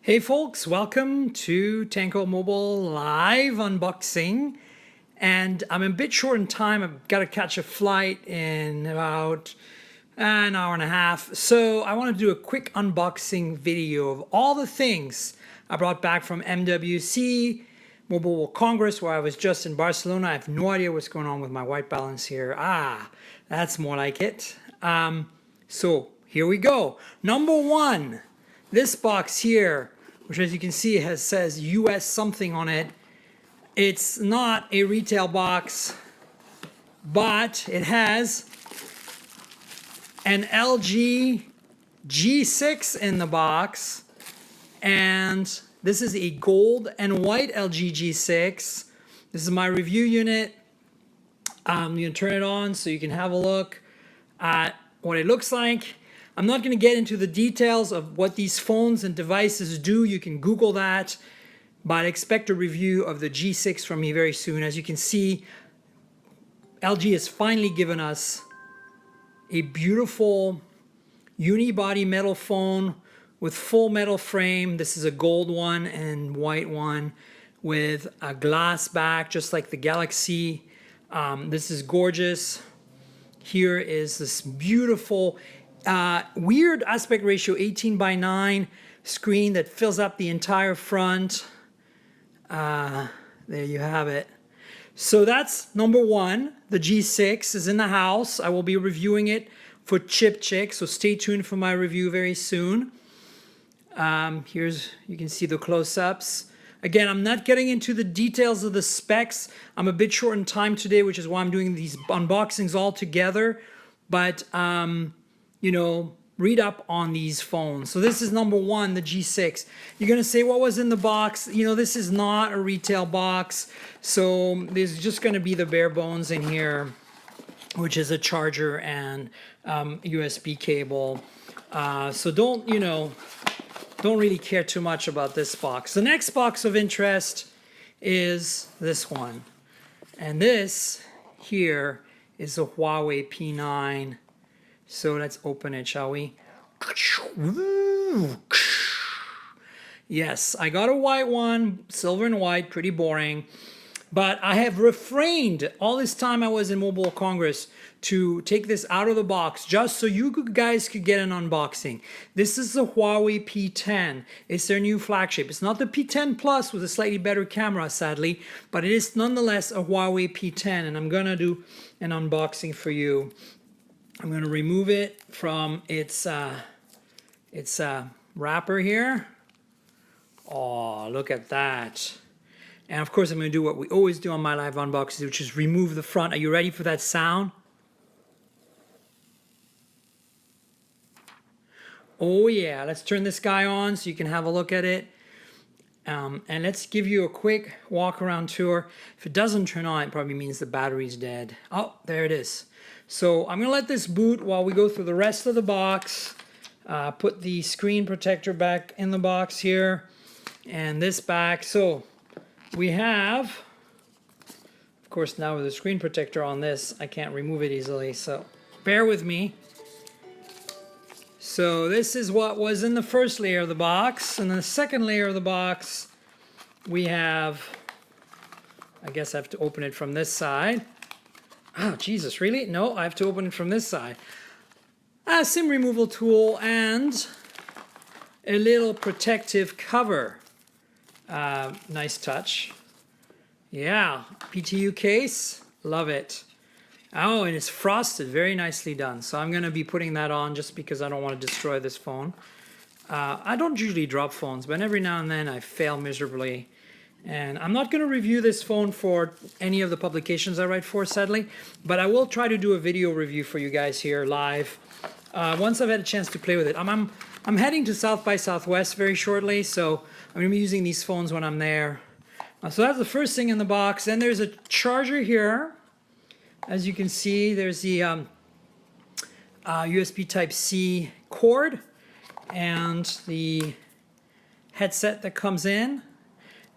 Hey folks, welcome to Tanko Mobile live unboxing. And I'm a bit short in time. I've got to catch a flight in about an hour and a half. So I want to do a quick unboxing video of all the things I brought back from MWC Mobile World Congress, where I was just in Barcelona. I have no idea what's going on with my white balance here. That's more like it. So here we go. Number one. This box here, which as you can see says US something on it. It's not a retail box, but it has an LG G6 in the box. And this is a gold and white LG G6. This is my review unit. You can turn it on so you can have a look at what it looks like. I'm not going to get into the details of what these phones and devices do. You can Google that, but expect a review of the G6 from me very soon. As you can see, LG has finally given us a beautiful unibody metal phone with full metal frame. This is a gold one and white one with a glass back, just like the Galaxy. This is gorgeous. Here is this beautiful weird aspect ratio 18:9 screen that fills up the entire front. There you have it. So that's number one. The G6 is in the house. I will be reviewing it for Chip Chick, so stay tuned for my review very soon. You can see the close-ups. Again, I'm not getting into the details of the specs. I'm a bit short in time today, which is why I'm doing these unboxings all together. But you know, read up on these phones. So this is number one, the G6. You're gonna say, what was in the box? You know, this is not a retail box, so there's just gonna be the bare bones in here, which is a charger and USB cable. So don't really care too much about this box. The next box of interest is this one. And this here is a Huawei P10. So let's open it, shall we? Yes, I got a white one, silver and white, pretty boring. But I have refrained all this time I was in Mobile Congress to take this out of the box just so you guys could get an unboxing. This is the Huawei P10. It's their new flagship. It's not the P10 Plus with a slightly better camera, sadly, but it is nonetheless a Huawei P10, and I'm gonna do an unboxing for you. I'm going to remove it from its wrapper here. Oh, look at that. And of course, I'm going to do what we always do on my live unboxings, which is remove the front. Are you ready for that sound? Oh yeah, let's turn this guy on so you can have a look at it. And let's give you a quick walk around tour. If it doesn't turn on, it probably means the battery's dead. Oh, there it is. So I'm gonna let this boot while we go through the rest of the box. Put the screen protector back in the box here and this back. So we have, of course, now with the screen protector on this, I can't remove it easily, so bear with me. So this is what was in the first layer of the box. And the second layer of the box, we have, I guess I have to open it from this side. Oh, Jesus, really? No, I have to open it from this side. A SIM removal tool and a little protective cover. Nice touch. Yeah, PTU case, love it. Oh, and it's frosted, very nicely done. So I'm gonna be putting that on just because I don't want to destroy this phone. I don't usually drop phones, but every now and then I fail miserably. And I'm not going to review this phone for any of the publications I write for, sadly, but I will try to do a video review for you guys here live once I've had a chance to play with it. I'm heading to South by Southwest very shortly, so I'm going to be using these phones when I'm there. So that's the first thing in the box. Then there's a charger here. As you can see, there's the USB Type-C cord and the headset that comes in.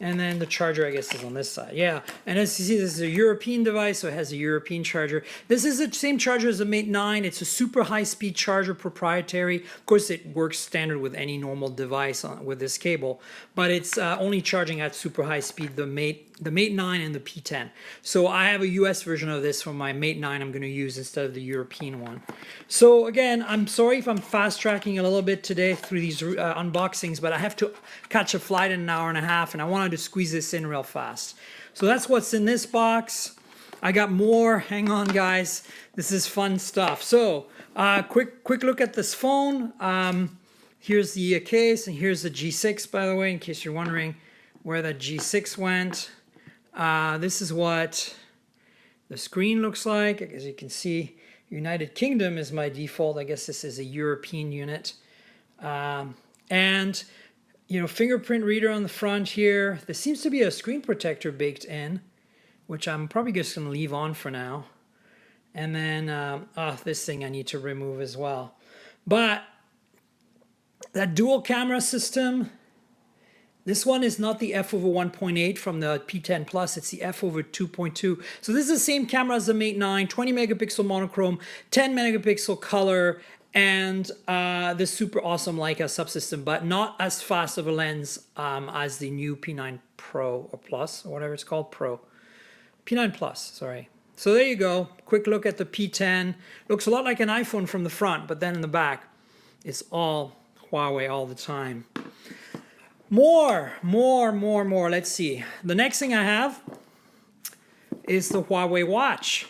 And then the charger, I guess, is on this side. Yeah, and as you see, this is a European device, so it has a European charger. This is the same charger as the Mate 9. It's a super high-speed charger, proprietary. Of course, it works standard with any normal device with this cable, but it's only charging at super high speed, the Mate 9 and the P10. So I have a US version of this for my Mate 9 I'm going to use instead of the European one. So again, I'm sorry if I'm fast-tracking a little bit today through these unboxings, but I have to catch a flight in an hour and a half, and I wanted to squeeze this in real fast. So that's what's in this box. I got more. Hang on, guys. This is fun stuff. So quick look at this phone. Here's the case, and here's the G6, by the way, in case you're wondering where that G6 went. This is what the screen looks like. As you can see, United Kingdom is my default. I guess this is a European unit. And you know, fingerprint reader on the front here. There seems to be a screen protector baked in, which I'm probably just going to leave on for now. And then this thing I need to remove as well. But that dual camera system, this one is not the f/1.8 from the P10 Plus, it's the f/2.2. So this is the same camera as the Mate 9, 20 megapixel monochrome, 10 megapixel color, and the super awesome Leica subsystem, but not as fast of a lens as the new P9 Pro or Plus, or whatever it's called, Pro. P9 Plus, sorry. So there you go, quick look at the P10. Looks a lot like an iPhone from the front, but then in the back, it's all Huawei all the time. More. Let's see. The next thing I have is the Huawei watch.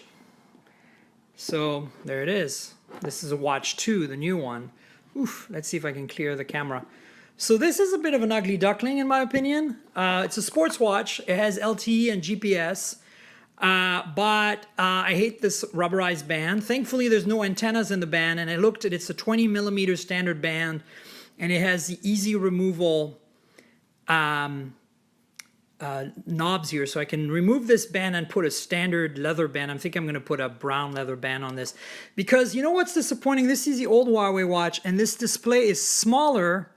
So there it is. This is a Watch 2, the new one. Oof, let's see if I can clear the camera. So this is a bit of an ugly duckling in my opinion. It's a sports watch. It has LTE and GPS. But I hate this rubberized band. Thankfully, there's no antennas in the band, and I looked at it's a 20 millimeter standard band, and it has the easy removal knobs here, so I can remove this band and put a standard leather band. I think I'm going to put a brown leather band on this, because you know what's disappointing? This is the old Huawei watch, and this display is smaller,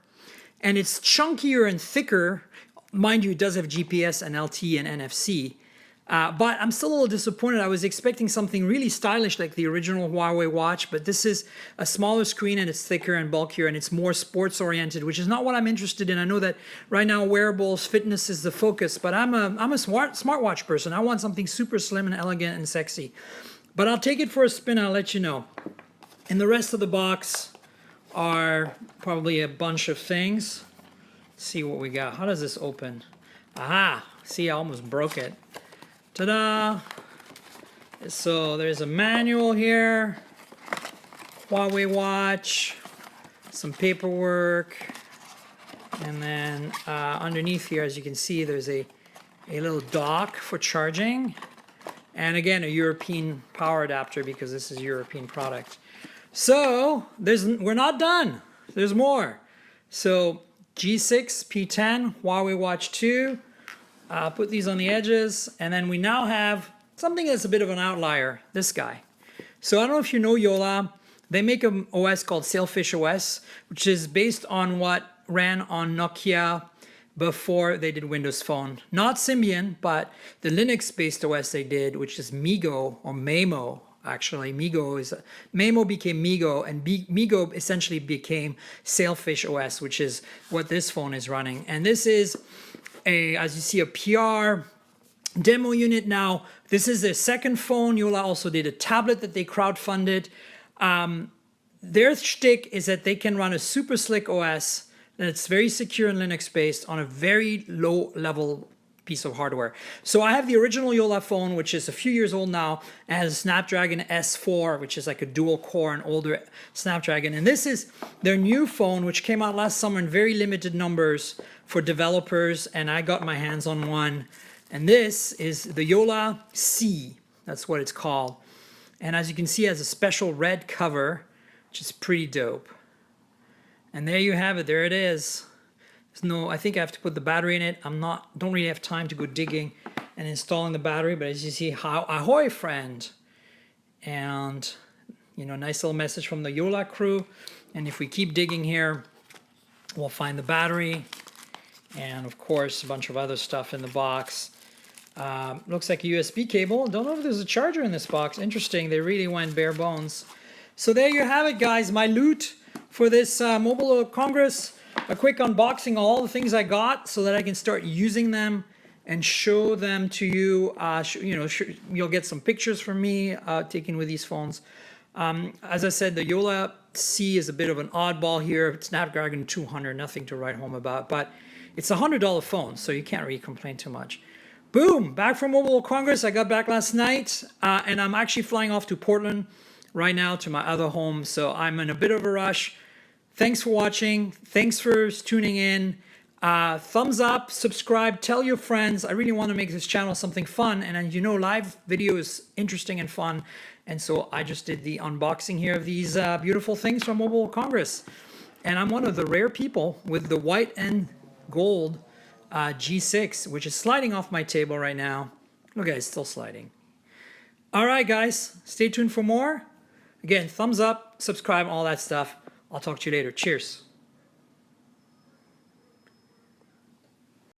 and it's chunkier and thicker. Mind you, it does have GPS and LTE and NFC. But I'm still a little disappointed. I was expecting something really stylish like the original Huawei watch, but this is a smaller screen and it's thicker and bulkier and it's more sports oriented, which is not what I'm interested in. I know that right now wearables, fitness is the focus, but I'm a smartwatch person. I want something super slim and elegant and sexy. But I'll take it for a spin. I'll let you know. And the rest of the box are probably a bunch of things. Let's see what we got. How does this open? Aha! See, I almost broke it. Ta-da! So there's a manual here, Huawei watch, some paperwork, and then underneath here, as you can see, there's a little dock for charging, and again, a European power adapter because this is a European product. So we're not done. There's more. So G6, P10, Huawei Watch 2. I'll put these on the edges, and then we now have something that's a bit of an outlier, this guy. So I don't know if you know Yolla. They make an OS called Sailfish OS, which is based on what ran on Nokia before they did Windows Phone. Not Symbian, but the Linux-based OS they did, which is Migo, or Maemo, actually. Maemo became Migo, and Migo essentially became Sailfish OS, which is what this phone is running. And this is as you see, a PR demo unit. Now, this is their second phone. Yolla also did a tablet that they crowdfunded. Their shtick is that they can run a super slick OS that's very secure and Linux based on a very low level piece of hardware. So I have the original Yolla phone, which is a few years old now, and has a Snapdragon S4, which is like a dual core and older Snapdragon. And this is their new phone, which came out last summer in very limited numbers for developers, and I got my hands on one. And this is the Yolla C. That's what it's called. And as you can see, it has a special red cover, which is pretty dope. And there you have it. There it is. I think I have to put the battery in it. Don't really have time to go digging and installing the battery, but as you see, ahoy friend. And, nice little message from the Yolla crew. And if we keep digging here, we'll find the battery. And of course, a bunch of other stuff in the box. Looks like a USB cable. Don't know if there's a charger in this box. Interesting, they really went bare bones. So there you have it, guys. My loot for this Mobile World Congress. A quick unboxing of all the things I got so that I can start using them and show them to you. You'll get some pictures from me taken with these phones. As I said, the Yolla C is a bit of an oddball here. Snapdragon 200, nothing to write home about, but it's a $100 phone, so you can't really complain too much. Boom, back from Mobile World Congress. I got back last night, and I'm actually flying off to Portland right now to my other home, so I'm in a bit of a rush. Thanks for watching. Thanks for tuning in. Thumbs up, subscribe, tell your friends. I really want to make this channel something fun, and as you know, live video is interesting and fun, and so I just did the unboxing here of these beautiful things from Mobile World Congress. And I'm one of the rare people with the white and gold G6, which is sliding off my table right now. Look, guys, still sliding. All right, guys, stay tuned for more. Again, thumbs up, subscribe, all that stuff. I'll talk to you later. Cheers.